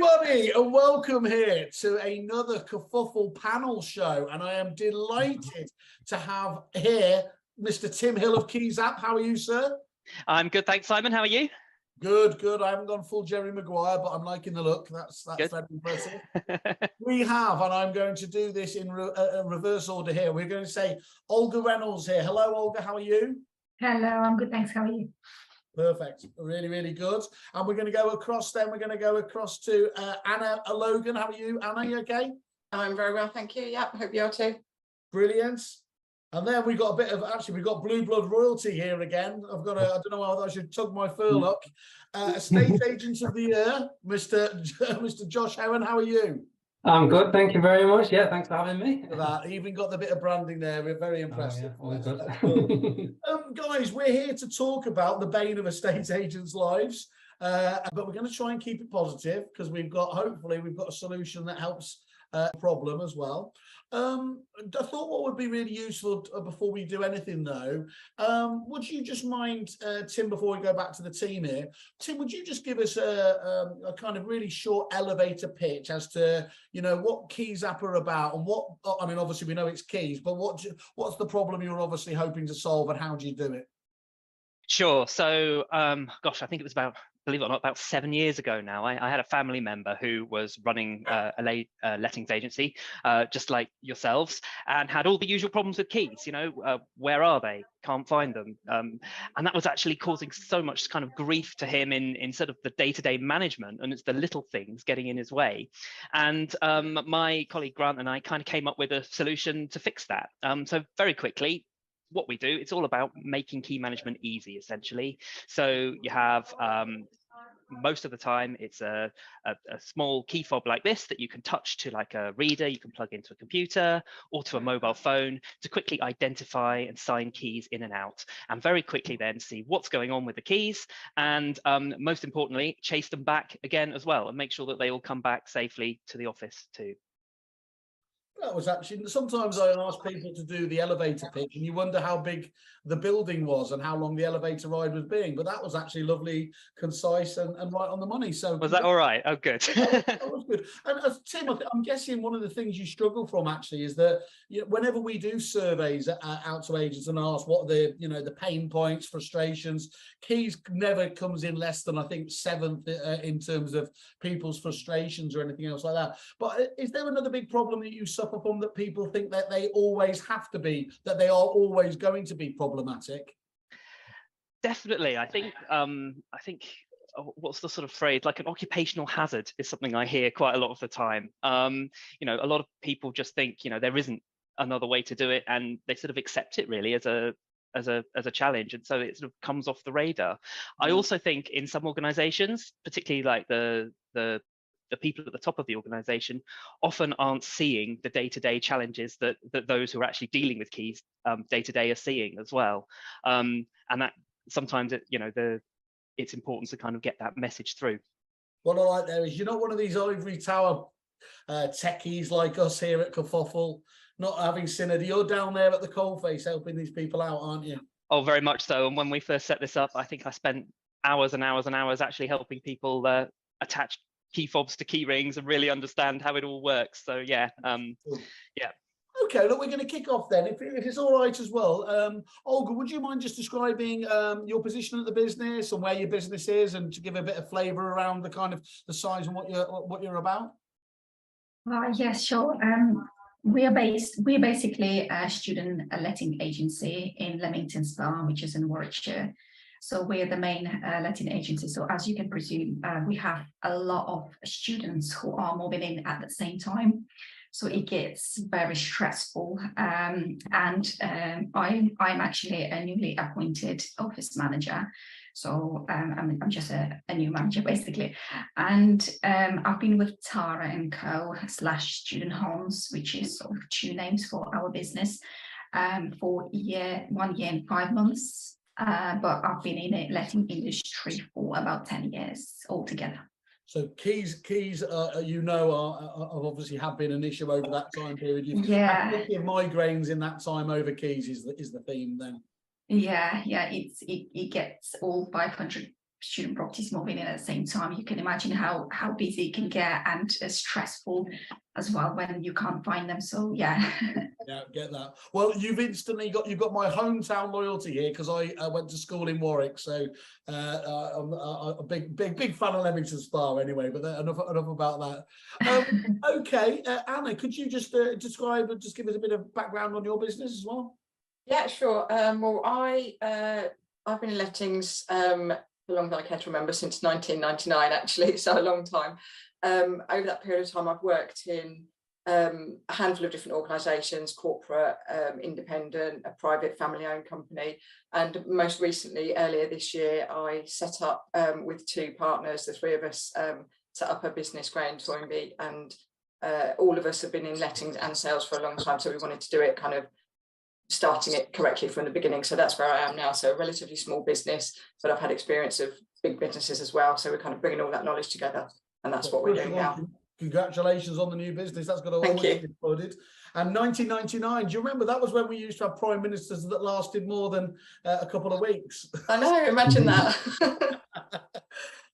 everybody, and welcome here to another Kerfuffle panel show. And I am delighted to have here Mr. Tim Hill of Keyzapp. How are you, sir? I'm good, thanks, Simon. How are you? Good, good. I haven't gone full Jerry Maguire, but I'm liking the look. That's very impressive. We have, and I'm going to do this in reverse order here. We're going to say Olga Reynolds here. Hello, Olga. How are you? Hello, I'm good, thanks. How are you? Perfect. Really, really good. And we're going to go across then. We're going to go across to Anna Logan. How are you, Anna? You okay? I'm very well, thank you. Yeah, hope you are too. Brilliant. And then we got a bit of, actually, we've got blue blood royalty here again. I've got a, I don't know how I should tug my furlock. Estate Agent of the Year, Mr. Josh Heron. How are you? I'm good, thank you very much. Yeah, thanks for having me. For that, even got the bit of branding there. We're very impressive. Oh, yeah, good. Guys, we're here to talk about the bane of estate agents' lives, but we're going to try and keep it positive because hopefully we've got a solution that helps the problem as well. I thought what would be really useful before we do anything though, would you just mind, Tim, before we go back to the team here, Tim, would you just give us a kind of really short elevator pitch as to, you know, what Keyzapp are about and what, I mean, obviously we know it's keys, but what's the problem you're obviously hoping to solve and how do you do it? Sure. So, gosh, I think it was believe it or not, about 7 years ago now, I had a family member who was running a lettings agency, just like yourselves, and had all the usual problems with keys. You know, where are they? Can't find them. And that was actually causing so much kind of grief to him in sort of the day-to-day management, and it's the little things getting in his way. And my colleague Grant and I kind of came up with a solution to fix that. So very quickly, what we do, it's all about making key management easy, essentially. So you have most of the time it's a small key fob like this that you can touch to like a reader, you can plug into a computer or to a mobile phone to quickly identify and sign keys in and out, and very quickly then see what's going on with the keys, and most importantly, chase them back again as well and make sure that they all come back safely to the office too. That was actually, sometimes I ask people to do the elevator pitch and you wonder how big the building was and how long the elevator ride was being, but that was actually lovely, concise and right on the money. So was that all right? Oh, good. That was good. And Tim, I'm guessing one of the things you struggle from actually is that, you know, whenever we do surveys out to agents and ask what the, you know, the pain points, frustrations, keys never comes in less than I think 7th in terms of people's frustrations or anything else like that. But is there another big problem that you suffer from, that people think that they always have to be, that they are always going to be problematic? Definitely. I think what's the sort of phrase, like an occupational hazard is something I hear quite a lot of the time. You know, a lot of people just think, you know, there isn't another way to do it, and they sort of accept it really as a challenge, and so it sort of comes off the radar. I also think in some organizations, particularly like the people at the top of the organization, often aren't seeing the day-to-day challenges that those who are actually dealing with keys day-to-day are seeing as well. And that sometimes it's important to kind of get that message through. What I like there is you're not one of these ivory tower techies like us here at Kerfuffle, not having Synod. You're down there at the coalface helping these people out, aren't you? Oh, very much so. And when we first set this up, I think I spent hours and hours and hours actually helping people attach key fobs to key rings and really understand how it all works. So yeah, yeah. Okay, look, we're going to kick off then, if it's all right as well. Olga, would you mind just describing your position at the business and where your business is, and to give a bit of flavour around the kind of the size and what you're about? Yes, sure. We're basically a student letting agency in Leamington Spa, which is in Warwickshire. So we're the main letting agency. So as you can presume, we have a lot of students who are moving in at the same time. So it gets very stressful. I'm actually a newly appointed office manager. So I'm just a new manager basically. And I've been with Tara & Co / Student Homes, which is sort of 2 names for our business, for 1 year and 5 months. But I've been in the letting industry for about 10 years altogether. So keys, you know, have obviously have been an issue over that time period. Yeah. Plenty of migraines in that time over keys is the theme then. Yeah, it gets all 500 student properties moving in at the same time, you can imagine how busy it can get, and stressful as well when you can't find them. So yeah. Yeah, get that. Well, you've got my hometown loyalty here, because I went to school in Warwick, so I'm a big fan of Leamington Spa anyway. But enough about that. Okay, Anna, could you just describe and just give us a bit of background on your business as well? Yeah, sure. Well, I've been in lettings for longer than I care to remember, since 1999 actually, so a long time. Over that period of time, I've worked in a handful of different organisations: corporate, independent, a private family-owned company, and most recently, earlier this year, I set up with two partners, the three of us set up a business, Graham Toynbee, and all of us have been in lettings and sales for a long time, so we wanted to do it kind of starting it correctly from the beginning. So that's where I am now. So a relatively small business, but I've had experience of big businesses as well, so we're kind of bringing all that knowledge together, and that's what we're doing now. Congratulations on the new business. That's got to always be applauded. And 1999, do you remember that was when we used to have prime ministers that lasted more than a couple of weeks? I know, imagine that.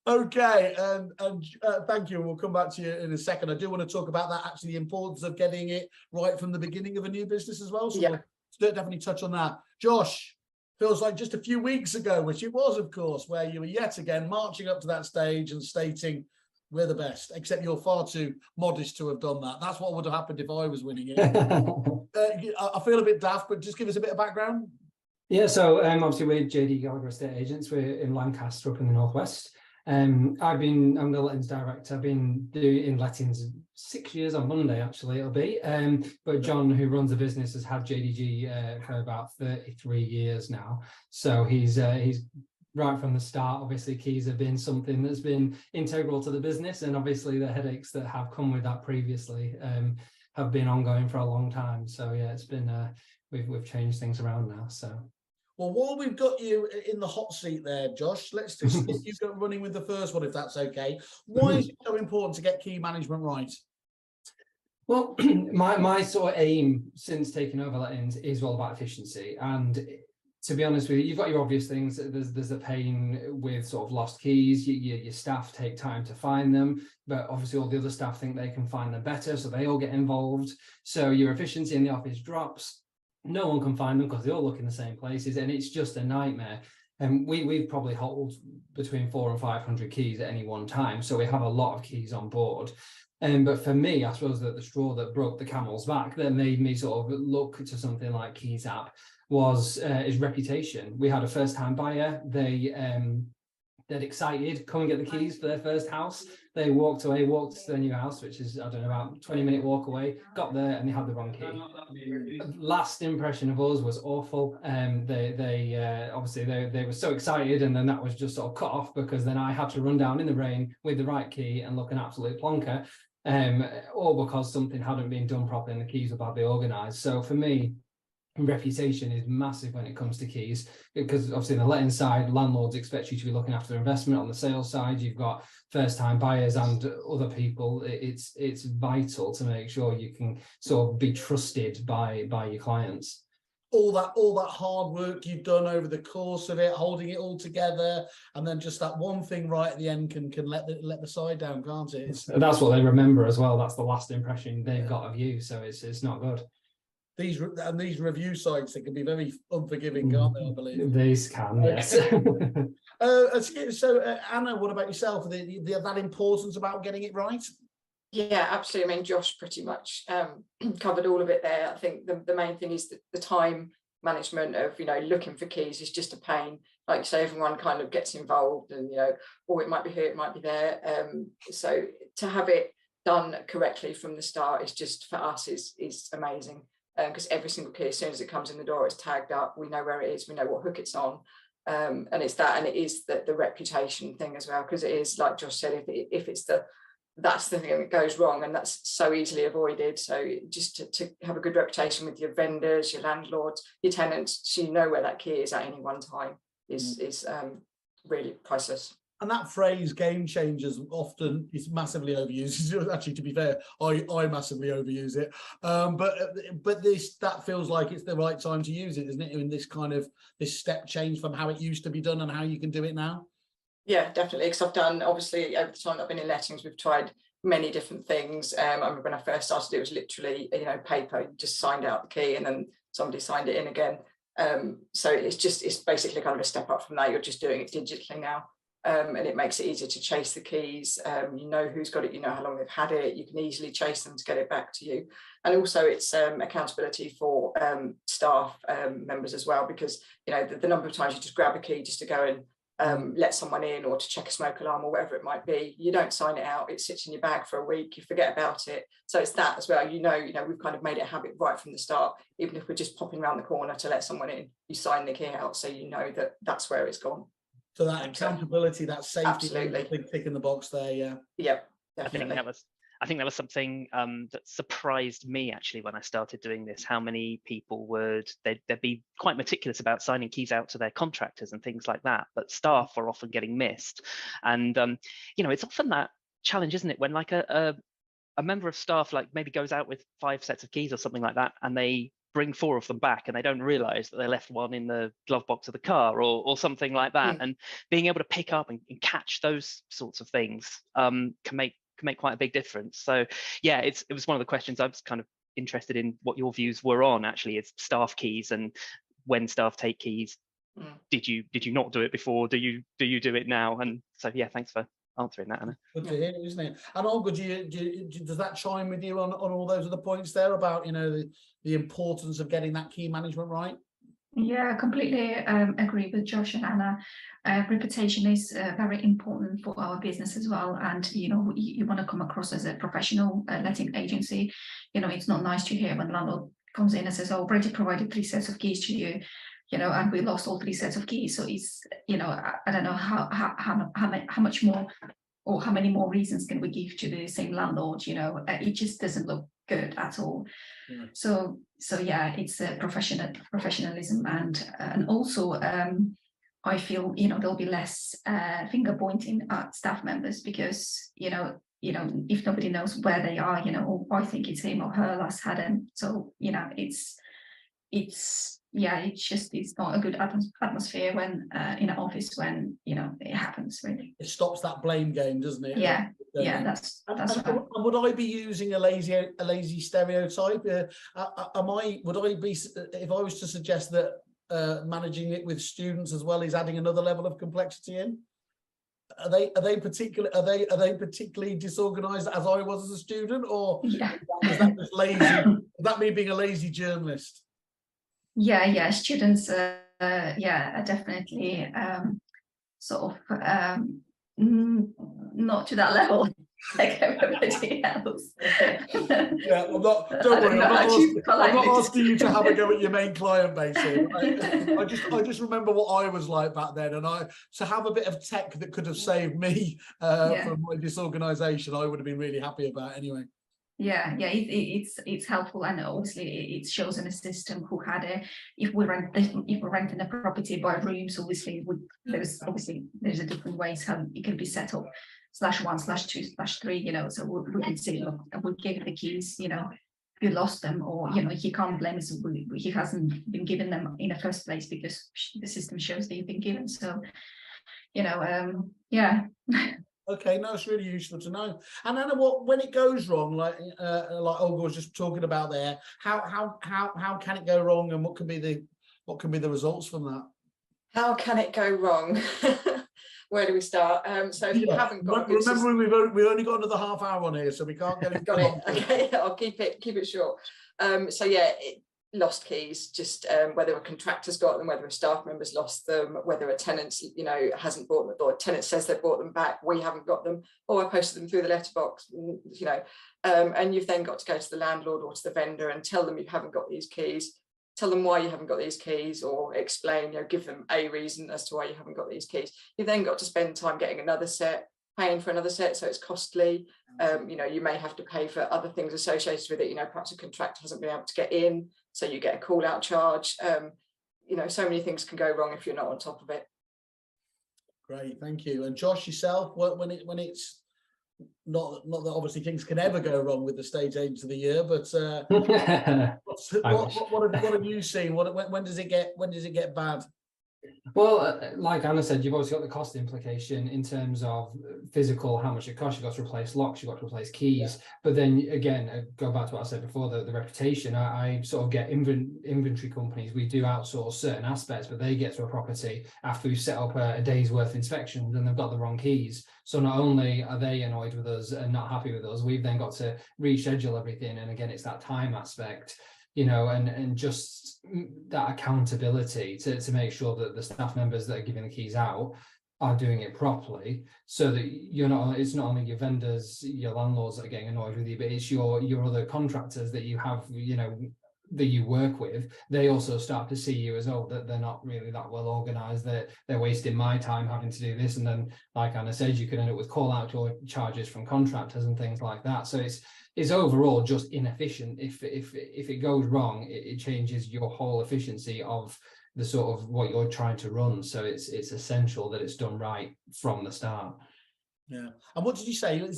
Okay, and thank you. We'll come back to you in a second. I do want to talk about that, actually, the importance of getting it right from the beginning of a new business as well. So yeah, we'll definitely touch on that. Josh, feels like just a few weeks ago, which it was, of course, where you were yet again marching up to that stage and stating, we're the best, except you're far too modest to have done that. That's what would have happened if I was winning it. I feel a bit daft, but just give us a bit of background. Yeah, so obviously we're JD Gallagher Estate Agents. We're in Lancaster, up in the northwest. I'm the lettings director. I've been doing lettings 6 years on Monday, actually it'll be. But John, who runs the business, has had JDG for about 33 years now. So he's right from the start. Obviously, keys have been something that's been integral to the business, and obviously the headaches that have come with that previously have been ongoing for a long time. So yeah, it's been we've changed things around now. So. Well, while we've got you in the hot seat there, Josh, let's just get you running with the first one, if that's okay. Why is it so important to get key management right? Well, my sort of aim since taking over lettings is all about efficiency. And to be honest with you, you've got your obvious things. There's a pain with sort of lost keys. Your staff take time to find them, but obviously all the other staff think they can find them better, so they all get involved. So your efficiency in the office drops. No one can find them because they all look in the same places, and it's just a nightmare. And we probably hold between 400 and 500 keys at any one time, so we have a lot of keys on board. But for me, I suppose that the straw that broke the camel's back, that made me sort of look to something like Keyzapp, was his reputation. We had a first-time buyer. They're excited, come and get the keys for their first house. They walked away, walked to their new house, which is, I don't know, about 20-minute walk away, got there and they had the wrong key. Last impression of us was awful. They obviously they were so excited, and then that was just sort of cut off, because then I had to run down in the rain with the right key and look an absolute plonker, or because something hadn't been done properly and the keys were badly organised. So for me, reputation is massive when it comes to keys, because obviously on the letting side, landlords expect you to be looking after their investment. On the sales side, you've got first-time buyers and other people. It's vital to make sure you can sort of be trusted by your clients. All that hard work you've done over the course of it, holding it all together, and then just that one thing right at the end can let the side down, can't it? That's what they remember as well. That's the last impression they've got of you, so it's not good. These review sites, they can be very unforgiving, can't they? I believe these can, yes. So Anna, what about yourself? That importance about getting it right? Yeah, absolutely. I mean, Josh pretty much covered all of it there. I think the main thing is that the time management of, looking for keys is just a pain. Like you say, everyone kind of gets involved, and or it might be here, it might be there. So to have it done correctly from the start is just, for us, is amazing. Because every single key, as soon as it comes in the door, it's tagged up. We know where it is. We know what hook it's on, and it's that, and it is the reputation thing as well. Because it is, like Josh said, if it's that's the thing that goes wrong, and that's so easily avoided. So just to have a good reputation with your vendors, your landlords, your tenants, so you know where that key is at any one time is really priceless. And that phrase "game changers" often is massively overused. Actually, to be fair, I massively overuse it. But that feels like it's the right time to use it, isn't it? In this kind of this step change from how it used to be done and how you can do it now. Yeah, definitely. Because I've done, obviously, over the time I've been in lettings, we've tried many different things. I remember when I first started, it was literally, paper. You just signed out the key and then somebody signed it in again. So it's basically kind of a step up from that. You're just doing it digitally now. And it makes it easier to chase the keys. You know who's got it, you know how long they've had it, you can easily chase them to get it back to you. And also it's accountability for staff members as well, because the number of times you just grab a key just to go and let someone in, or to check a smoke alarm or whatever it might be, you don't sign it out, it sits in your bag for a week, you forget about it. So it's that as well, we've kind of made it a habit right from the start. Even if we're just popping around the corner to let someone in, you sign the key out, so you know that that's where it's gone. So that accountability, that safety, absolutely, big tick in the box there. Yeah. Yep. Definitely. I think that was something that surprised me actually when I started doing this. How many people they'd be quite meticulous about signing keys out to their contractors and things like that, but staff are often getting missed. And it's often that challenge, isn't it, when like a member of staff like maybe goes out with 5 sets of keys or something like that, and they bring 4 of them back and they don't realize that they left one in the glove box of the car or something like that. And being able to pick up and catch those sorts of things can make quite a big difference. So yeah, it was one of the questions I was kind of interested in what your views were on, actually, is staff keys, and when staff take keys, did you not do it before, do you do it now? And so yeah, thanks for answering that, Anna. Good to hear, isn't it? And Olga, does that chime with you on all those other points there about the importance of getting that key management right? Yeah, I completely agree with Josh and Anna. Reputation is very important for our business as well, and you want to come across as a professional letting agency. It's not nice to hear when landlord comes in and says, "Oh, already provided 3 sets of keys to you," and we lost all 3 sets of keys. So it's I don't know how much more, or how many more reasons can we give to the same landlord. It just doesn't look good at all. So yeah, it's a professionalism, and also I feel there'll be less finger pointing at staff members, because if nobody knows where they are, or I think it's him or her last had them. So it's not a good atmosphere when in an office when it happens, really. It stops that blame game, doesn't it? Yeah, that's right. Would I be using a lazy stereotype? Would I be, if I was to suggest that managing it with students as well is adding another level of complexity in? Are they particularly disorganized as I was as a student, or is that just lazy? Is that me being a lazy journalist? Yeah, students are definitely sort of not to that level like everybody else. Yeah, don't worry, I'm not asking you to have a go at your main client base here. I just remember what I was like back then, and to have a bit of tech that could have saved me from my disorganization, I would have been really happy about anyway. Yeah, it's helpful, and obviously it shows in a system who had it. If we're renting a property by rooms, obviously there's a different ways how it can be set up, /1, /2, /3. So we can see, look, we gave the keys. You lost them, or he can't blame us. He hasn't been given them in the first place because the system shows that you've been given. So yeah. Okay, no, it's really useful to know. And Anna, when it goes wrong, like Olga was just talking about there, how can it go wrong, and what can be the results from that? How can it go wrong? Where do we start? So if you haven't got, remember we've only got another half hour on here, so we can't get it. Got it. Okay, I'll keep it short. So yeah. Lost keys, just whether a contractor's got them, whether a staff member's lost them, whether a tenant hasn't bought them, or a tenant says they bought them back, we haven't got them, or I posted them through the letterbox, and you've then got to go to the landlord or to the vendor and tell them you haven't got these keys, tell them why you haven't got these keys, or explain, give them a reason as to why you haven't got these keys. You've then got to spend time getting another set, paying for another set, so it's costly. You may have to pay for other things associated with it. Perhaps a contractor hasn't been able to get in, so you get a call out charge. So many things can go wrong if you're not on top of it. Great, thank you. And Josh, yourself, when it's not that obviously things can ever go wrong with the Estate Agents of the Year, but what have you seen? When does it get bad? Well, like Anna said, you've always got the cost implication in terms of physical, how much it costs. You've got to replace locks, you've got to replace keys. Yeah. But then again, go back to what I said before, the reputation. I sort of get inventory companies. We do outsource certain aspects, but they get to a property after we've set up a day's worth of inspections and they've got the wrong keys. So not only are they annoyed with us and not happy with us, we've then got to reschedule everything. And again, it's that time aspect, you know, and just that accountability to make sure that the staff members that are giving the keys out are doing it properly, so that it's not only your vendors, your landlords that are getting annoyed with you, but it's your other contractors that you have, you know, that you work with. They also start to see you as, oh, that they're not really that well organized, they're wasting my time having to do this. And then, like Anna said, you could end up with call out or charges from contractors and things like that. So it's overall just inefficient. If it goes wrong, it changes your whole efficiency of the sort of what you're trying to run. So it's essential that it's done right from the start. Yeah. And what did you say? Was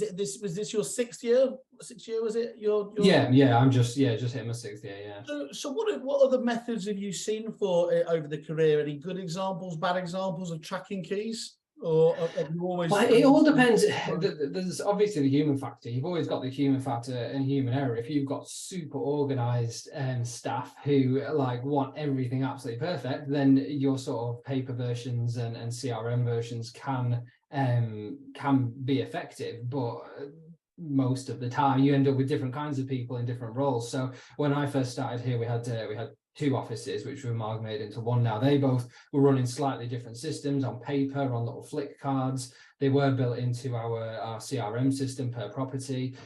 this your sixth year? Was it your Yeah, I'm just hitting my sixth year, yeah. So what other methods have you seen for over the career? Any good examples, bad examples of tracking keys? Or have you always... Well, it all depends. There's obviously the human factor. You've always got the human factor and human error. If you've got super organized staff who like want everything absolutely perfect, then your sort of paper versions and CRM versions can be effective, but most of the time you end up with different kinds of people in different roles. So when I first started here, we had two offices which were amalgamated into one now. They both were running slightly different systems on paper, on little flick cards. They were built into our CRM system per property.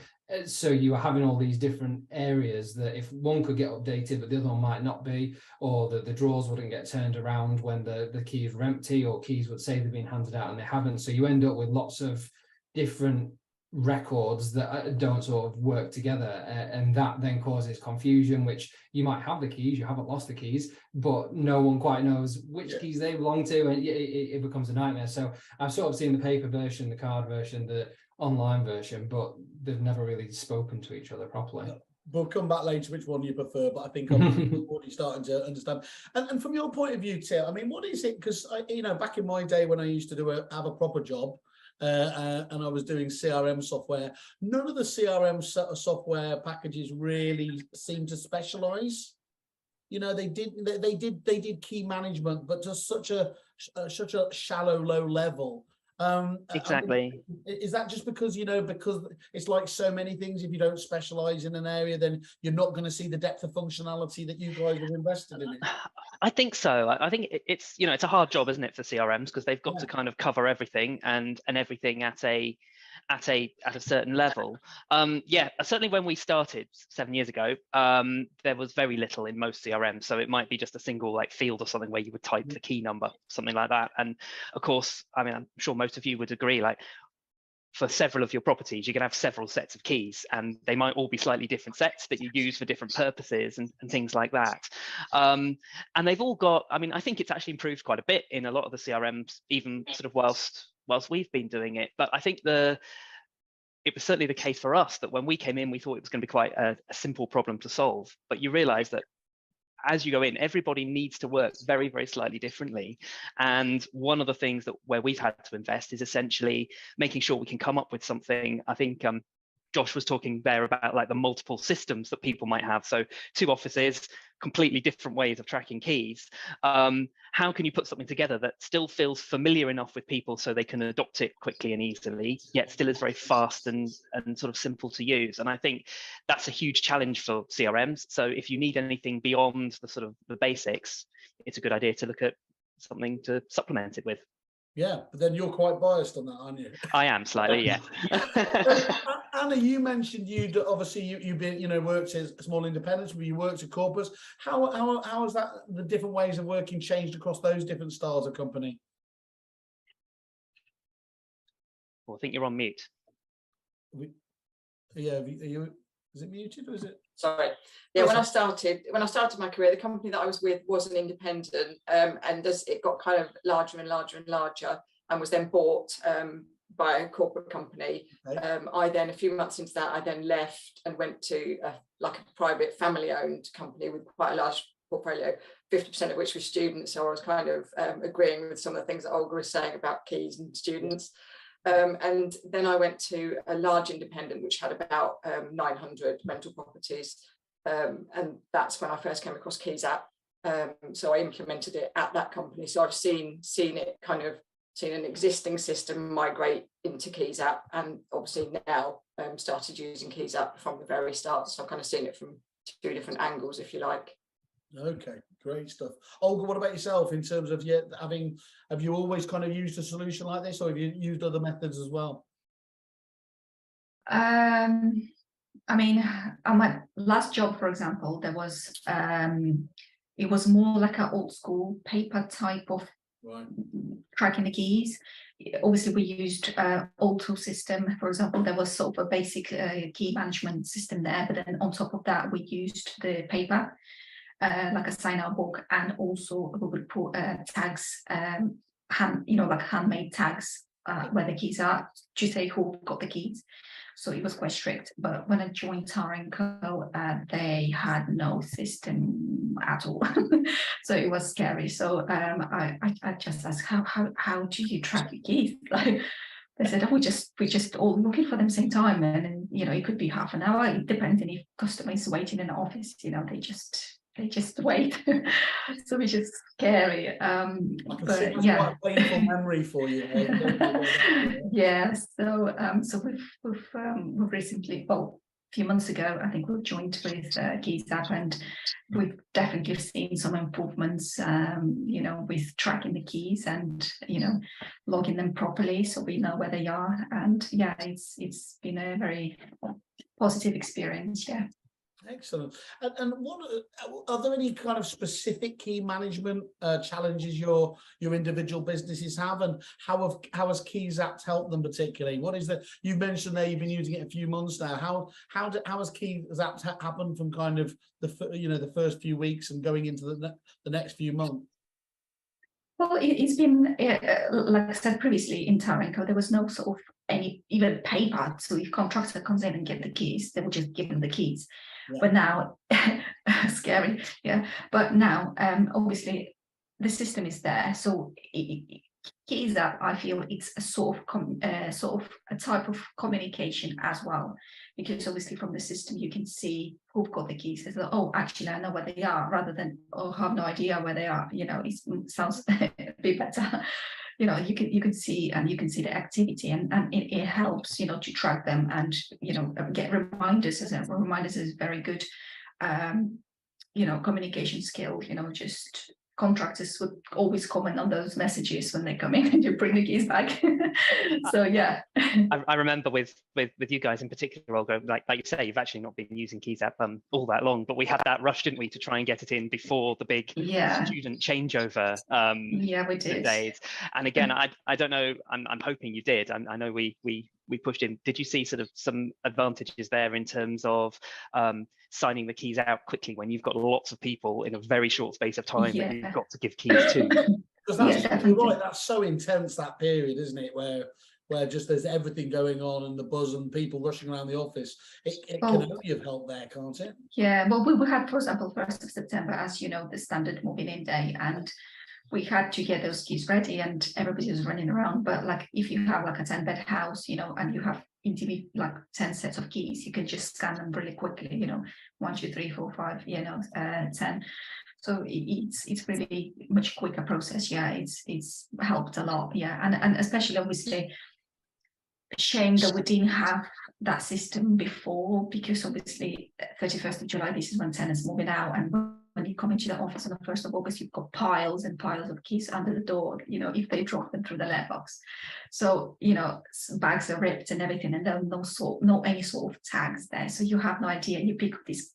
So you were having all these different areas that if one could get updated, but the other one might not be, or the drawers wouldn't get turned around when the keys were empty, or keys would say they've been handed out and they haven't. So you end up with lots of different records that don't sort of work together, and that then causes confusion, which you might have the keys, you haven't lost the keys, but no one quite knows which keys they belong to, and it becomes a nightmare. So I've sort of seen the paper version, the card version, the online version, but they've never really spoken to each other properly. We'll come back later which one you prefer, but I think I'm already starting to understand. And from your point of view, Tim, I mean, what is it? Because back in my day when I used to have a proper job, and I was doing CRM software, none of the CRM software packages really seemed to specialize. You know, they did key management, but just such a shallow, low level. Exactly. I mean, is that just because because it's like so many things, if you don't specialize in an area, then you're not going to see the depth of functionality that you guys have invested in it? I think so. I think it's it's a hard job, isn't it, for CRMs, because they've got to kind of cover everything and everything at a certain level. Certainly when we started 7 years ago, there was very little in most CRMs. So it might be just a single like field or something where you would type the key number, something like that. And of course, I mean, I'm sure most of you would agree, like for several of your properties, you can have several sets of keys, and they might all be slightly different sets that you use for different purposes and things like that. And they've all got, I mean, I think it's actually improved quite a bit in a lot of the CRMs, even sort of whilst we've been doing it. But I think it was certainly the case for us that when we came in, we thought it was going to be quite a simple problem to solve. But you realize that as you go in, everybody needs to work very, very slightly differently. And one of the things where we've had to invest is essentially making sure we can come up with something. I think Josh was talking there about like the multiple systems that people might have. So 2 offices, completely different ways of tracking keys. How can you put something together that still feels familiar enough with people so they can adopt it quickly and easily, yet still is very fast and sort of simple to use? And I think that's a huge challenge for CRMs. So if you need anything beyond the sort of the basics, it's a good idea to look at something to supplement it with. Yeah, but then you're quite biased on that, aren't you? I am slightly, yeah. Anna, you mentioned you've been worked as small independents, but you worked at corporates. How has that, the different ways of working, changed across those different styles of company? Well, I think you're on mute. Is it muted or is it? Sorry. Yeah, when I started my career, the company that I was with was an independent, and as it got kind of larger and larger and larger, and was then bought by a corporate company. Okay. I then, a few months into that, I then left and went to a private family-owned company with quite a large portfolio, 50% of which was students. So I was kind of agreeing with some of the things that Olga was saying about keys and students. And then I went to a large independent which had about 900 rental properties, and that's when I first came across Keyzapp. So I implemented it at that company. So I've seen it kind of seen an existing system migrate into Keyzapp, and obviously now started using Keyzapp from the very start. So I've kind of seen it from two different angles, if you like. Okay, great stuff. Olga, what about yourself in terms of have you always kind of used a solution like this, or have you used other methods as well? I mean, on my last job, for example, there was it was more like an old school paper type of tracking the keys. Obviously, we used auto system, for example. There was sort of a basic key management system there, but then on top of that, we used the paper. Like a sign-out book, and also we would put tags, like handmade tags where the keys are to say who got the keys. So it was quite strict. But when I joined Tara & Co, they had no system at all, so it was scary. So I just asked, how do you track your keys? Like, they said, oh, we just all looking for them same time, and it could be half an hour, depending if customer is waiting in the office. They just wait. So which is scary. But yeah, quite a painful memory for you. Yeah. So we've recently, well, a few months ago, I think we've joined with Keyzapp, and we've definitely seen some improvements. With tracking the keys and logging them properly, so we know where they are. And yeah, it's been a very positive experience. Yeah. Excellent. And what are there any kind of specific key management challenges your individual businesses have, and how has Keyzapp helped them particularly? What is you mentioned there you've been using it a few months now. How has Keyzapp happened from kind of the first few weeks and going into the next few months? Well, it's been like I said previously, in Tara & Co, there was no sort of any even paper. So if contractor comes in and get the keys, they would just give them the keys. Yeah. But now, scary, yeah. But now, obviously, the system is there. So Keyzapp, I feel it's a sort of a type of communication as well, because obviously from the system you can see who've got the keys. It's like, oh, actually I know where they are, rather than I have no idea where they are. It sounds a bit better. You can see, and you can see the activity, and it helps to track them, and get reminders. Reminders is very good communication skill. Just contractors would always comment on those messages when they come in and you bring the keys back. So yeah. I remember with you guys in particular, Olga, like you say, you've actually not been using Keyzapp all that long, but we had that rush, didn't we, to try and get it in before the big student changeover yeah, we did. days. And again, I don't know, I'm hoping you did. I know we pushed in. Did you see sort of some advantages there in terms of signing the keys out quickly when you've got lots of people in a very short space of time that you've got to give keys to? Because you're right, that's so intense, that period, isn't it, where just there's everything going on and the buzz and people rushing around the office. It can only have helped there, can't it? Yeah, well, we had, for example, 1st of September, as the standard moving in day, and we had to get those keys ready, and everybody was running around. But like, if you have like a 10-bed house, and you have intimate like 10 sets of keys, you can just scan them really quickly. 1, 2, 3, 4, 5, 10. So it's really much quicker process. Yeah, it's helped a lot. Yeah, and especially obviously, shame that we didn't have that system before, because obviously 31st of July, this is when tenants moving out, and when you come into the office on the 1st of August, you've got piles and piles of keys under the door, if they drop them through the letterbox. So, bags are ripped and everything, and there are no any sort of tags there. So you have no idea, and you pick up this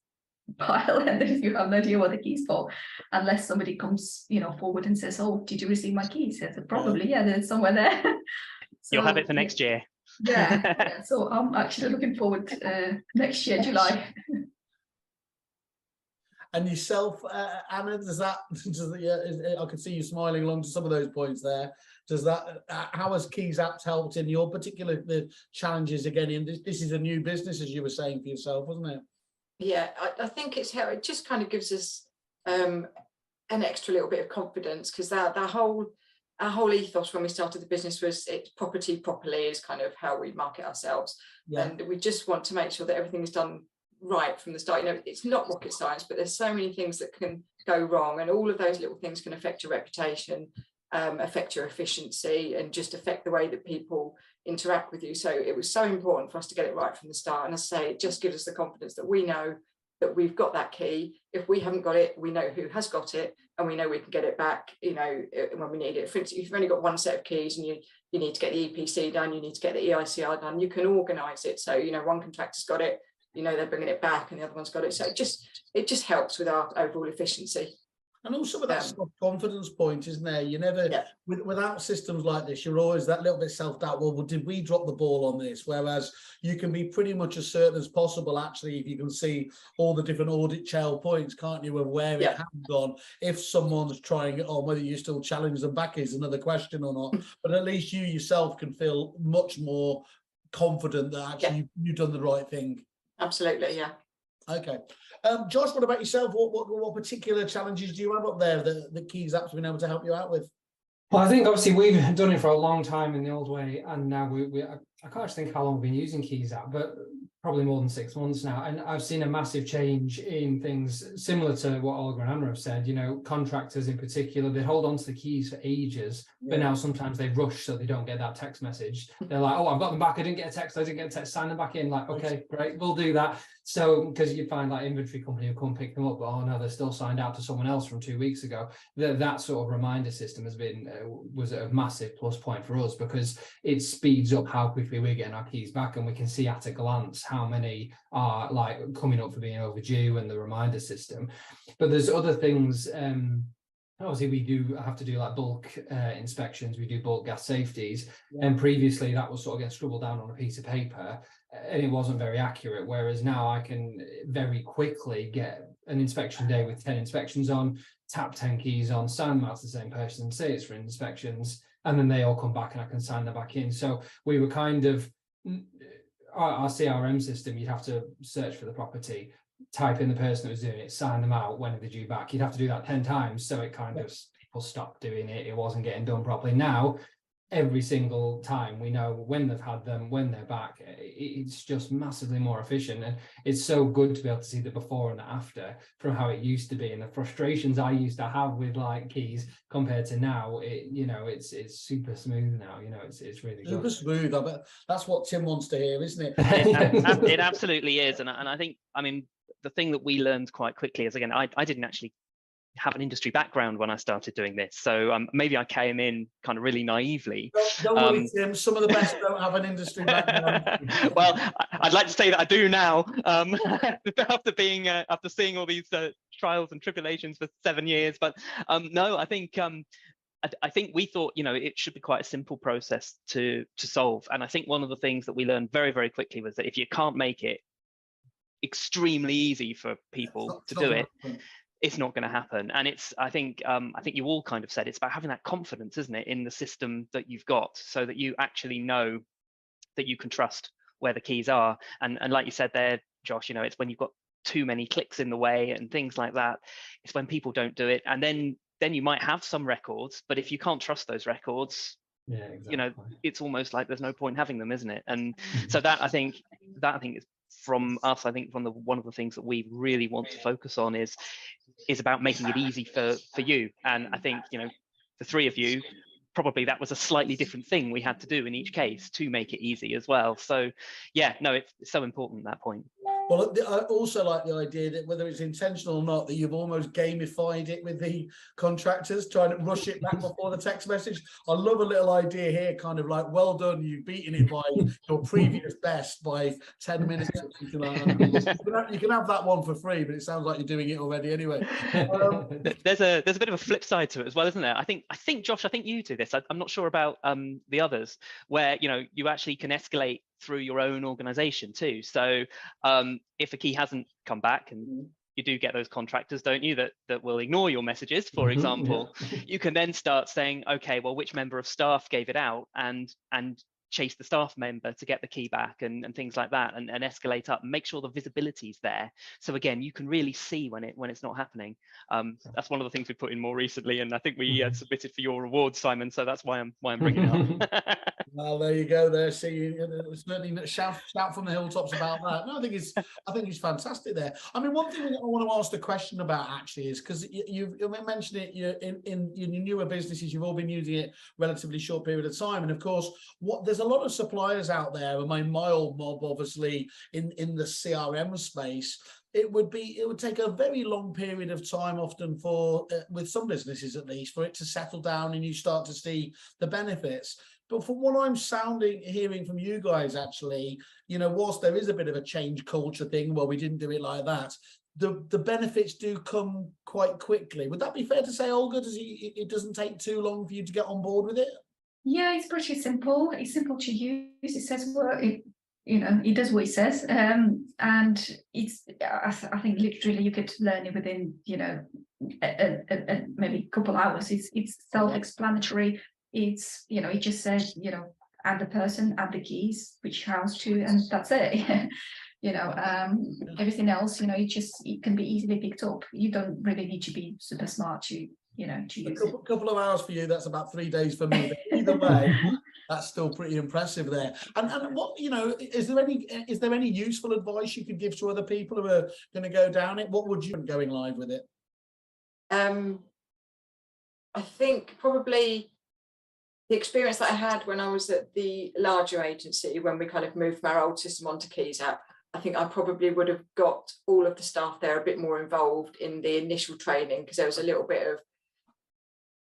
pile and then you have no idea what the keys for, unless somebody comes, forward and says, oh, did you receive my keys? I said, probably, yeah, they're somewhere there. So, you'll have it for next year. Yeah. So I'm actually looking forward to next year, July. And yourself, Anna, I can see you smiling along to some of those points there. How has Keyzapp helped in your particular challenges again? And this is a new business, as you were saying for yourself, wasn't it? Yeah, I think it just kind of gives us an extra little bit of confidence, because our whole ethos when we started the business was it's property properly is kind of how we market ourselves. And we just want to make sure that everything is done right from the start. It's not rocket science, but there's so many things that can go wrong, and all of those little things can affect your reputation, affect your efficiency, and just affect the way that people interact with you. So it was so important for us to get it right from the start. And as I say, it just gives us the confidence that we know that we've got that key. If we haven't got it, we know who has got it, and we know we can get it back, when we need it. For instance, if you've only got one set of keys and you need to get the EPC done, you need to get the EICR done, you can organise it. So, one contractor's got it, they're bringing it back, and the other one's got it. So it just helps with our overall efficiency. And also with that self-confidence point, isn't there? You never, without systems like this, you're always that little bit self-doubt. Well, did we drop the ball on this? Whereas you can be pretty much as certain as possible, actually, if you can see all the different audit trail points, can't you, of where it has gone. If someone's trying it on, whether you still challenge them back is another question or not. But at least you yourself can feel much more confident that actually you've done the right thing. Absolutely, yeah. Okay. Josh, what about yourself? What particular challenges do you have up there that Keyzapp's been able to help you out with? Well, I think obviously we've done it for a long time in the old way, and now I can't actually think how long we've been using Keyzapp, but probably more than 6 months now. And I've seen a massive change in things similar to what Olga and Anna have said. Contractors in particular, they hold on to the keys for ages, but now sometimes they rush so they don't get that text message. They're like, oh, I've got them back. I didn't get a text. Sign them back in. Like, okay, great, we'll do that. So, because you find like inventory company will come pick them up, but oh no, they're still signed out to someone else from 2 weeks ago. That sort of reminder system was a massive plus point for us, because it speeds up how quickly we're getting our keys back, and we can see at a glance how many are like coming up for being overdue, and the reminder system. But there's other things. Obviously, we do have to do like bulk inspections. We do bulk gas safeties, and previously that was sort of getting scribbled down on a piece of paper, and it wasn't very accurate. Whereas now I can very quickly get an inspection day with 10 inspections on, tap 10 keys on, sign them out to the same person, say it's for inspections, and then they all come back and I can sign them back in. So we were kind of, our CRM system, you'd have to search for the property, type in the person that was doing it, sign them out, when are they due back. You'd have to do that 10 times. So it kind of, people stopped doing it. It wasn't getting done properly. Now, every single time we know when they've had them, when they're back. It's just massively more efficient, and it's so good to be able to see the before and the after from how it used to be, and the frustrations I used to have with like keys compared to now. It's super smooth now. It's really super good. smooth. I bet that's what Tim wants to hear, isn't it? It absolutely is, and I think, the thing that we learned quite quickly is, again, I didn't actually have an industry background when I started doing this, so maybe I came in kind of really naively. Don't worry, Tim, some of the best don't have an industry background. Well, I'd like to say that I do now, after seeing all these trials and tribulations for 7 years. But no, I think we thought, it should be quite a simple process to solve. And I think one of the things that we learned very, very quickly was that if you can't make it extremely easy for people to do it, it's not going to happen. And I think you all kind of said it's about having that confidence, isn't it, in the system that you've got, so that you actually know that you can trust where the keys are. And like you said there, Josh, it's when you've got too many clicks in the way and things like that. It's when people don't do it, and then you might have some records, but if you can't trust those records, exactly. It's almost like there's no point having them, isn't it? And so that I think is from us. I think one of the things that we really want to focus on is about making it easy for you. And I think, the three of you, probably that was a slightly different thing we had to do in each case to make it easy as well. So it's so important, that point. Well, I also like the idea that whether it's intentional or not, that you've almost gamified it with the contractors, trying to rush it back before the text message. I love a little idea here, kind of like, well done, you've beaten it by your previous best by 10 minutes or something like that. You can have that one for free, but it sounds like you're doing it already anyway. There's a bit of a flip side to it as well, isn't there? I think Josh, I think you do this. I'm not sure about the others, where you actually can escalate through your own organization too. So if a key hasn't come back, and you do get those contractors, don't you, that will ignore your messages, for example, you can then start saying, okay, well, which member of staff gave it out, and chase the staff member to get the key back and things like that, and escalate up and make sure the visibility is there. So again, you can really see when it's not happening. That's one of the things we put in more recently, and I think we submitted for your awards, Simon. So that's why I'm bringing it up. Well, there you go. There, see, certainly shout from the hilltops about that. No, I think it's fantastic there. I mean, one thing I want to ask the question about actually is because you've mentioned it. In your newer businesses, you've all been using it relatively short period of time, and of course, there's a lot of suppliers out there. I mean, my old mob, obviously, in the CRM space. It would take a very long period of time, often for with some businesses at least, for it to settle down and you start to see the benefits. But from what I'm hearing from you guys, actually, whilst there is a bit of a change culture thing, well, we didn't do it like that, the benefits do come quite quickly. Would that be fair to say, Olga? It doesn't take too long for you to get on board with it? Yeah, it's pretty simple. It's simple to use. It says it does what it says, and it's. I think literally you could learn it within maybe a couple hours. It's self-explanatory. It's it just says add the person, add the keys, which house to, and that's it. Everything else, it can be easily picked up. You don't really need to be super smart to to use it. A couple of hours for you, that's about 3 days for me. But either way, that's still pretty impressive there. And what is there any useful advice you could give to other people who are going to go down it? What would you going live with it? I think probably the experience that I had when I was at the larger agency, when we kind of moved from our old system onto Keyzapp, I think I probably would have got all of the staff there a bit more involved in the initial training, because there was a little bit of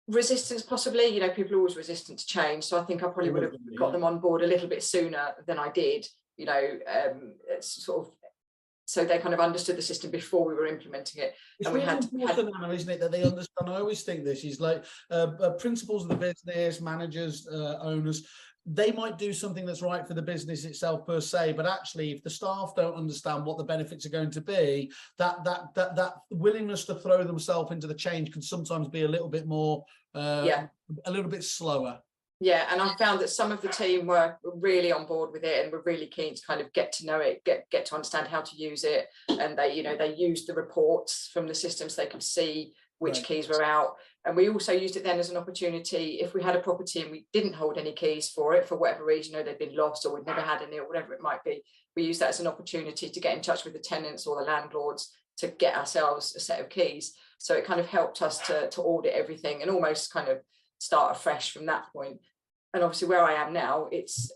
resistance possibly. People are always resistant to change, so I think I probably would have got them on board a little bit sooner than I did. So they kind of understood the system before we were implementing it. It's and we really had important, Anna, isn't it, that they understand? I always think this is like principals of the business, managers, owners. They might do something that's right for the business itself per se, but actually, if the staff don't understand what the benefits are going to be, that willingness to throw themselves into the change can sometimes be a little bit more, a little bit slower. Yeah, and I found that some of the team were really on board with it and were really keen to kind of get to know it, get to understand how to use it, and they used the reports from the system so they could see which keys were out. And we also used it then as an opportunity, if we had a property and we didn't hold any keys for it for whatever reason, they'd been lost or we'd never had any or whatever it might be, we use that as an opportunity to get in touch with the tenants or the landlords to get ourselves a set of keys. So it kind of helped us to audit everything and almost kind of start afresh from that point. And obviously where I am now, it's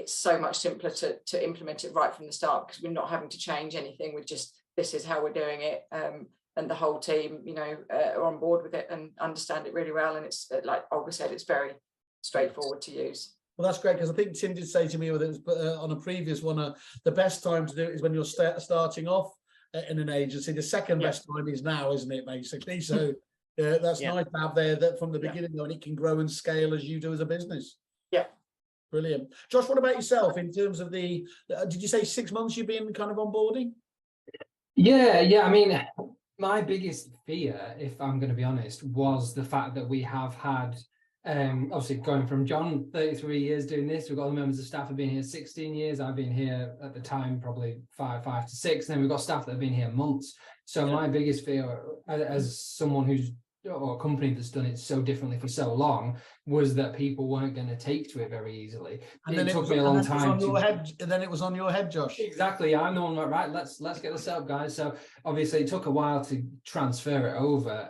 so much simpler to implement it right from the start, because we're not having to change anything. We're just, this is how we're doing it. And the whole team, are on board with it and understand it really well. And it's, like Olga said, it's very straightforward to use. Well, that's great, because I think Tim did say to me on a previous one, the best time to do it is when you're starting off in an agency. The second best time is now, isn't it, basically? So that's nice to have there that from the beginning, and it can grow and scale as you do as a business. Yeah. Brilliant. Josh, what about yourself in terms of did you say 6 months you've been kind of onboarding? Yeah. I mean, my biggest fear, if I'm going to be honest, was the fact that we have had, obviously going from John, 33 years doing this, we've got the members of staff who've been here 16 years. I've been here at the time probably five to six. And then we've got staff that have been here months. So my biggest fear, as someone who's, or a company that's done it so differently for so long, was that people weren't going to take to it very easily. And then it took me a long time. And then it was on your head, Josh. Exactly. I'm the one like, right, let's get this up, guys. So obviously it took a while to transfer it over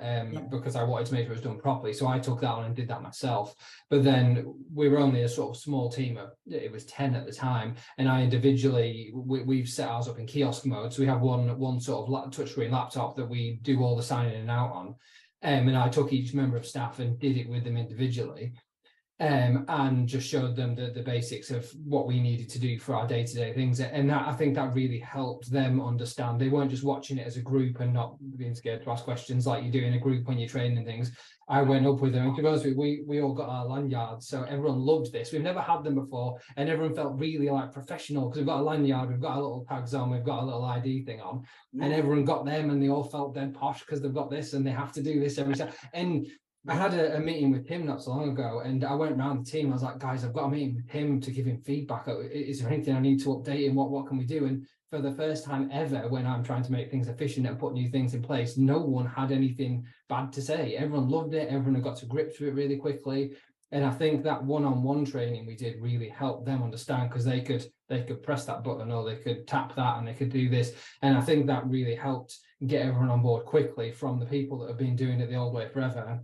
because I wanted to make sure it was done properly. So I took that on and did that myself. But then we were only a sort of small team of, it was 10 at the time. And I individually, we've set ours up in kiosk mode. So we have one sort of touchscreen laptop that we do all the signing in and out on. And I took each member of staff and did it with them individually, and just showed them the basics of what we needed to do for our day-to-day things. And that, I think that really helped them understand. They weren't just watching it as a group and not being scared to ask questions like you do in a group when you're training things. I went up with them, and to be honest with you, we all got our lanyards, so everyone loved this. We've never had them before, and everyone felt really like professional, because we've got a lanyard, we've got our little tags on, we've got a little ID thing on, and everyone got them, and they all felt dead posh because they've got this and they have to do this every time. And I had a meeting with him not so long ago, and I went around the team. I was like, guys, I've got a meeting with him to give him feedback. Is there anything I need to update him? What can we do? And for the first time ever, when I'm trying to make things efficient and put new things in place, no one had anything bad to say. Everyone loved it. Everyone got to grips with it really quickly. And I think that one-on-one training we did really helped them understand, because they could press that button, or they could tap that, and they could do this. And I think that really helped get everyone on board quickly, from the people that have been doing it the old way forever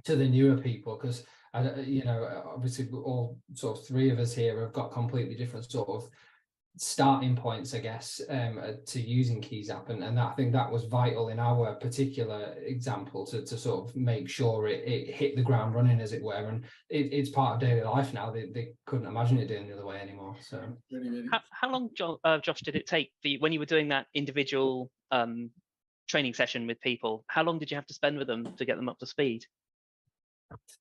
to the newer people, because obviously all sort of three of us here have got completely different sort of starting points, I guess, to using Keyzapp, and that, I think that was vital in our particular example to sort of make sure it hit the ground running, as it were, and it's part of daily life now. They couldn't imagine it doing the other way anymore. So Really. How long, Josh, did it take when you were doing that individual training session with people? How long did you have to spend with them to get them up to speed?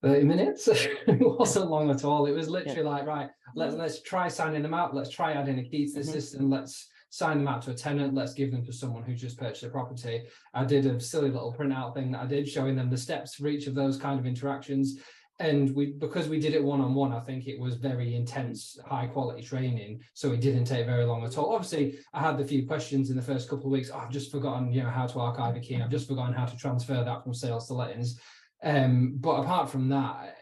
30 minutes. It wasn't long at all. It was literally like, right, let's try signing them out. Let's try adding a key to the system. Let's sign them out to a tenant. Let's give them to someone who just purchased a property. I did a silly little printout thing that I did, showing them the steps for each of those kind of interactions. And because we did it one-on-one, I think it was very intense, high quality training. So it didn't take very long at all. Obviously, I had the few questions in the first couple of weeks. Oh, I've just forgotten, how to archive a key. I've just forgotten how to transfer that from sales to lettings. But apart from that,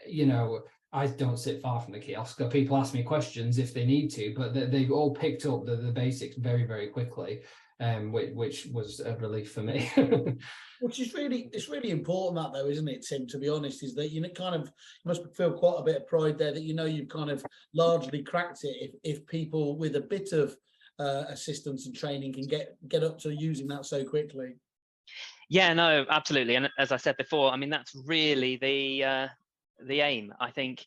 I don't sit far from the kiosk. People ask me questions if they need to, but they've all picked up the basics very, very quickly, which was a relief for me. Which is it's really important, that though, isn't it, Tim? To be honest, is that you must feel quite a bit of pride there that you've kind of largely cracked it. If people with a bit of assistance and training can get up to using that so quickly. Yeah, no, absolutely. And as I said before, I mean, that's really the aim. I think,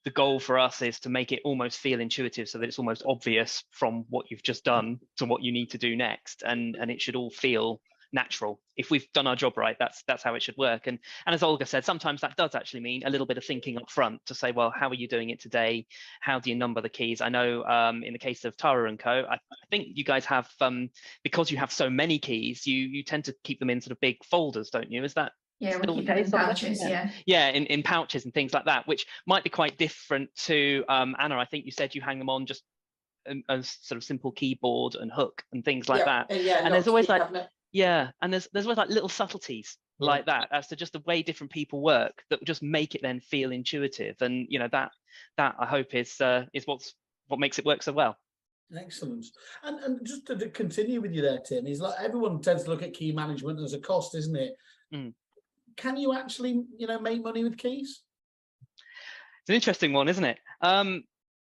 the goal for us is to make it almost feel intuitive, so that it's almost obvious from what you've just done to what you need to do next. And it should all feel natural. If we've done our job right, that's how it should work. And as Olga said, sometimes that does actually mean a little bit of thinking up front to say, well, how are you doing it today? How do you number the keys? I know in the case of Tara & Co, I think you guys have, because you have so many keys, you tend to keep them in sort of big folders, don't you? Is that still the case? In pouches, yeah, in pouches and things like that, which might be quite different to Anna. I think you said you hang them on just a sort of simple keyboard and hook and things like that. And there's always like cabinet. Yeah, and there's always like little subtleties like that as to just the way different people work that just make it then feel intuitive. And that I hope is what makes it work so well. Excellent. And just to continue with you there, Tim, is like everyone tends to look at key management as a cost, isn't it? Can you actually make money with keys? It's an interesting one, isn't it?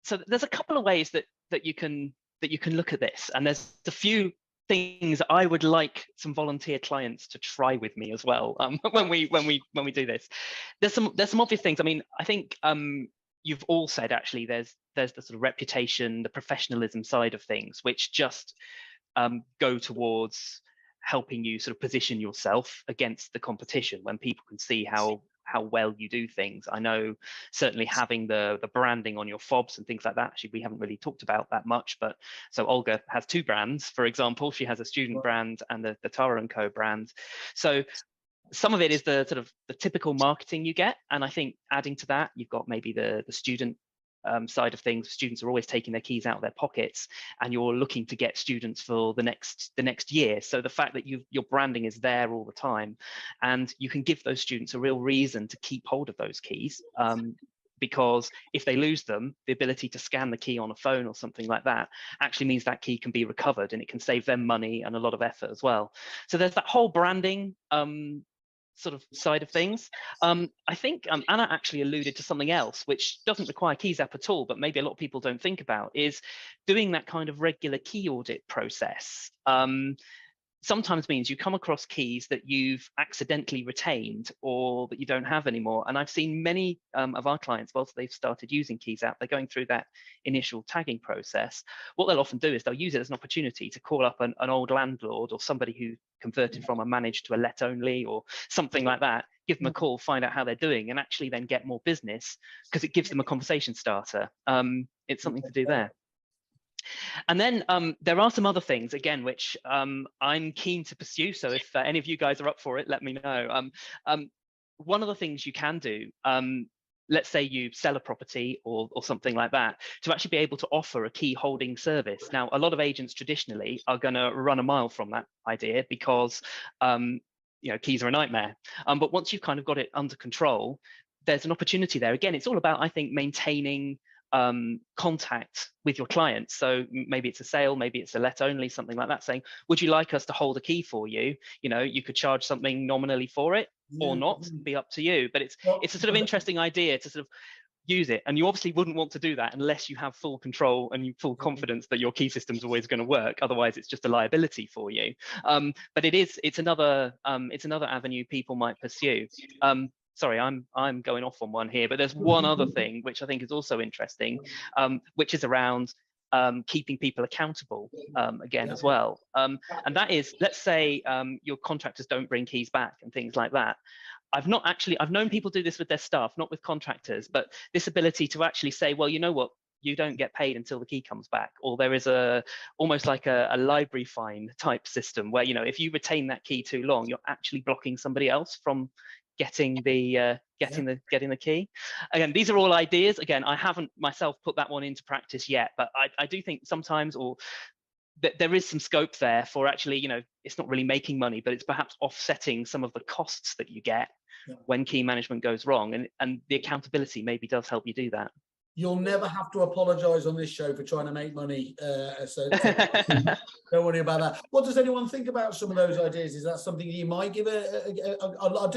So there's a couple of ways that you can look at this, and there's a few things I would like some volunteer clients to try with me as well when we do this. There's some obvious things. I mean, I think you've all said actually there's the sort of reputation, the professionalism side of things, which just go towards helping you sort of position yourself against the competition when people can see how well you do things. I know certainly having the branding on your fobs and things like that, actually we haven't really talked about that much, but so Olga has two brands, for example. She has a student brand and the Tara & Co brand. So some of it is the sort of the typical marketing you get, and I think adding to that, you've got maybe the student side of things. Students are always taking their keys out of their pockets, and you're looking to get students for the next year. So the fact that your branding is there all the time, and you can give those students a real reason to keep hold of those keys, because if they lose them, the ability to scan the key on a phone or something like that actually means that key can be recovered, and it can save them money and a lot of effort as well. So there's that whole branding sort of side of things. I think Anna actually alluded to something else which doesn't require Keyzapp at all, but maybe a lot of people don't think about, is doing that kind of regular key audit process. Sometimes means you come across keys that you've accidentally retained or that you don't have anymore. And I've seen many of our clients, once they've started using Keyzapp, they're going through that initial tagging process. What they'll often do is they'll use it as an opportunity to call up an old landlord or somebody who converted from a managed to a let only or something like that, give them a call, find out how they're doing, and actually then get more business because it gives them a conversation starter. It's something to do there. And then there are some other things, again, which I'm keen to pursue. So if any of you guys are up for it, let me know. One of the things you can do, let's say you sell a property or something like that, to actually be able to offer a key holding service. Now, a lot of agents traditionally are going to run a mile from that idea because keys are a nightmare. But once you've kind of got it under control, there's an opportunity there. Again, it's all about, I think, maintaining contact with your clients. So maybe it's a sale, maybe it's a let only, something like that, saying, would you like us to hold a key for you? You could charge something nominally for it or not, be up to you. But it's a sort of interesting idea to sort of use it. And you obviously wouldn't want to do that unless you have full control and full confidence that your key system's always going to work. Otherwise, it's just a liability for you. But it's another avenue people might pursue. Sorry, I'm going off on one here, but there's one other thing which I think is also interesting, which is around keeping people accountable again as well. And that is, let's say your contractors don't bring keys back and things like that. I've known people do this with their staff, not with contractors, but this ability to actually say, well, you know what, you don't get paid until the key comes back. Or there is almost like a library fine type system where, if you retain that key too long, you're actually blocking somebody else from getting the key. Again, these are all ideas. Again, I haven't myself put that one into practice yet, but I do think sometimes there is some scope there for actually, it's not really making money, but it's perhaps offsetting some of the costs that you get when key management goes wrong, and the accountability maybe does help you do that. You'll never have to apologise on this show for trying to make money. So don't worry about that. What does anyone think about some of those ideas? Is that something you might give I love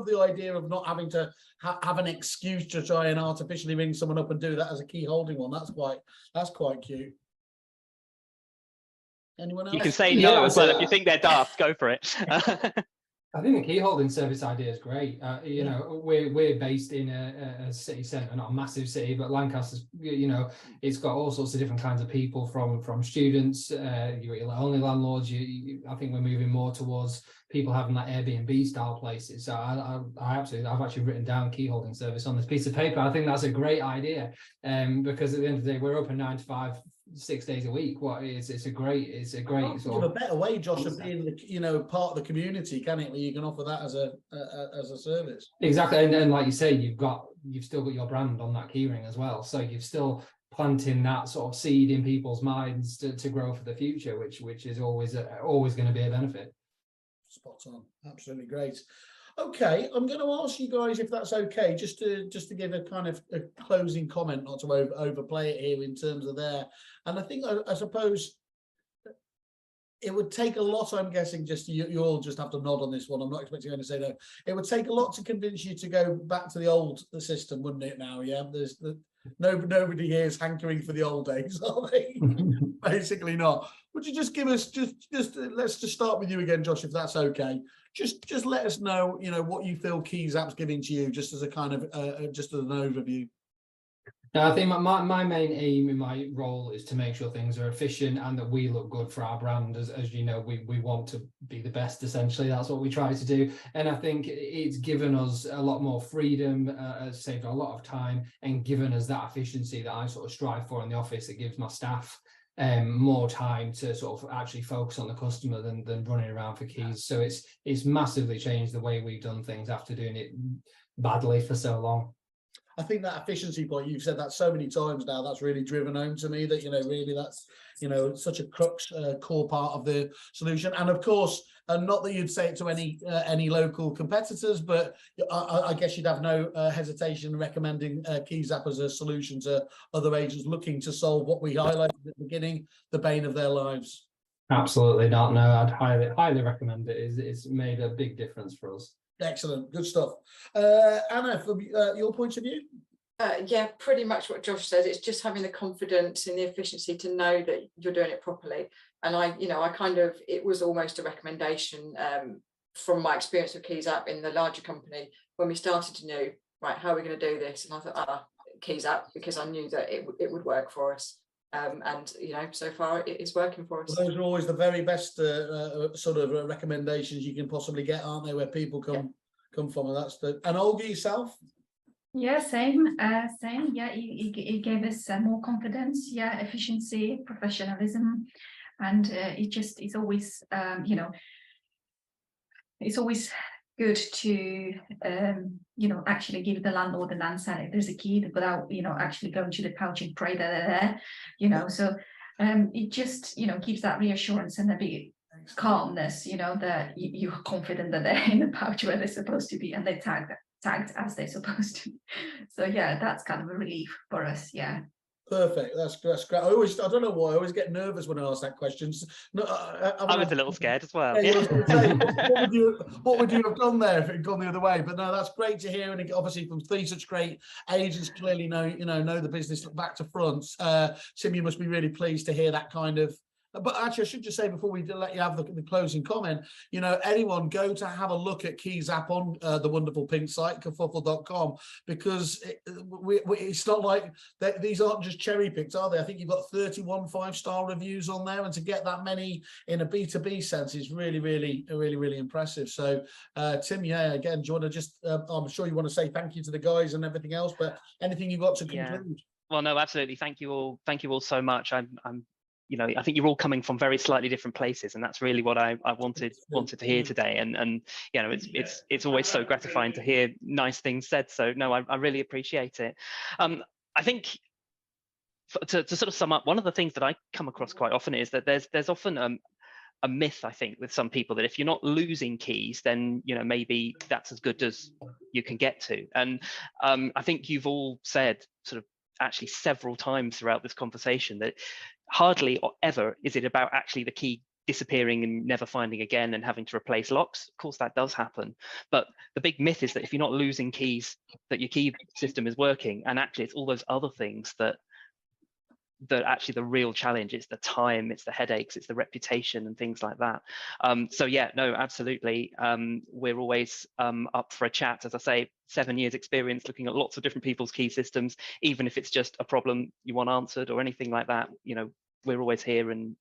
the idea of not having to have an excuse to try and artificially ring someone up and do that as a key holding one. That's quite cute. Anyone else? You can say no as well. If you think they're daft, go for it. I think the key holding service idea is great. We're based in a city centre, not a massive city, but Lancaster's, it's got all sorts of different kinds of people from students, only landlords. I think we're moving more towards people having like Airbnb style places. So I've actually written down key holding service on this piece of paper. I think that's a great idea, because at the end of the day, we're open 9 to 5. 6 days a week. It's a great sort of a better way, Josh, of being part of the community, can it? Where you can offer that as a service. Exactly, and like you say, you've still got your brand on that keyring as well. So you've still planting that sort of seed in people's minds to grow for the future, which is always going to be a benefit. Spot on, absolutely great. Okay, I'm going to ask you guys if that's okay, just to give a kind of a closing comment, not to overplay it here in terms of there. And I think I suppose it would take a lot. I'm guessing you all just have to nod on this one. I'm not expecting you to say no. It would take a lot to convince you to go back to the old system, wouldn't it? Now, yeah, nobody here is hankering for the old days, are they? Basically not. Would you just give us let's just start with you again, Josh, if that's okay. Just let us know, what you feel Keyzapp's giving to you, just as a kind of just as an overview. I think my main aim in my role is to make sure things are efficient and that we look good for our brand. As you know, we want to be the best, essentially. That's what we try to do. And I think it's given us a lot more freedom, saved a lot of time, and given us that efficiency that I sort of strive for in the office. It gives my staff more time to sort of actually focus on the customer than running around for keys. So it's massively changed the way we've done things after doing it badly for so long. I think that efficiency point, you've said that so many times now, that's really driven home to me that, really that's, such a crux, core part of the solution. And of course, not that you'd say it to any local competitors, but I guess you'd have no hesitation recommending Keyzapp as a solution to other agents looking to solve what we highlighted at the beginning, the bane of their lives. Absolutely not. No, I'd highly recommend it. It's made a big difference for us. Excellent, good stuff. Anna, from your point of view? Yeah, pretty much what Josh said. It's just having the confidence and the efficiency to know that you're doing it properly. And it was almost a recommendation from my experience with Keyzapp in the larger company. When we started to know, right, how are we going to do this? And I thought, Keyzapp, because I knew that it would work for us. And so far it is working for us. Well, those are always the very best sort of recommendations you can possibly get, aren't they? Where people come from, and Olga, yourself? Yeah, same. Yeah, he gave us more confidence. Yeah, efficiency, professionalism, and it's always you know, it's always good to actually give the landlord and answer if there's a key without actually going to the pouch and pray that they're there. So it just gives that reassurance and a bit calmness, that you're confident that they're in the pouch where they're supposed to be and they're tagged as they're supposed to. So yeah, that's kind of a relief for us. Yeah. Perfect. That's great. I don't know why I always get nervous when I ask that question. No, I was a little scared as well. Yeah, I was going to say, what would you have done there if it had gone the other way? But no, that's great to hear, and obviously from three such great agents, clearly know the business back to front. Tim, you must be really pleased to hear that kind of. But actually, I should just say before we let you have the closing comment, anyone go to have a look at Keyzapp on the wonderful pink site, kerfuffle.com, because it's not like these aren't just cherry picked, are they? I think you've got 31 5-star reviews on there, and to get that many in a B2B sense is really, really, really, really impressive. So, Tim, yeah, again, do you want to just? I'm sure you want to say thank you to the guys and everything else, but anything you've got to conclude? Well, no, absolutely. Thank you all. Thank you all so much. I think you're all coming from very slightly different places, and that's really what I wanted to hear today. And it's always so gratifying to hear nice things said. So no, I really appreciate it. I think to sort of sum up, one of the things that I come across quite often is that there's often a myth, I think, with some people that if you're not losing keys, then maybe that's as good as you can get to. And I think you've all said sort of actually several times throughout this conversation that hardly or ever is it about actually the key disappearing and never finding again and having to replace locks. Of course, that does happen. But the big myth is that if you're not losing keys, that your key system is working. And actually, it's all those other things that actually the real challenge. It's the time, it's the headaches, it's the reputation and things like that. So yeah, no, absolutely. We're always up for a chat. As I say, 7 years experience looking at lots of different people's key systems, even if it's just a problem you want answered or anything like that. We're always here and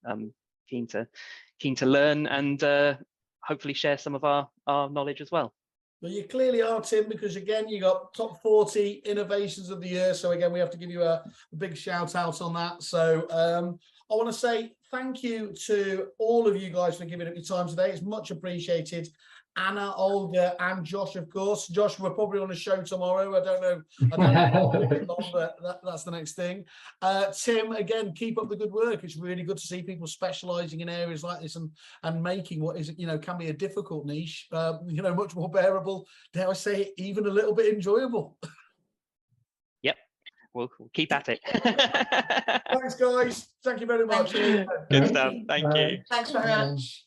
keen to learn and hopefully share some of our knowledge as well. Well, you clearly are, Tim, because again, you got top 40 innovations of the year. So again, we have to give you a big shout out on that. So I want to say thank you to all of you guys for giving up your time today. It's much appreciated. Anna, Olga, and Josh, of course. Josh, we're probably on a show tomorrow. I don't know, but that's the next thing. Tim, again, keep up the good work. It's really good to see people specialising in areas like this and making what is, can be a difficult niche, much more bearable. Dare I say it, even a little bit enjoyable. Yep, we'll keep at it. Thanks, guys. Thank you very much. Good stuff. Thank you. Thanks very much.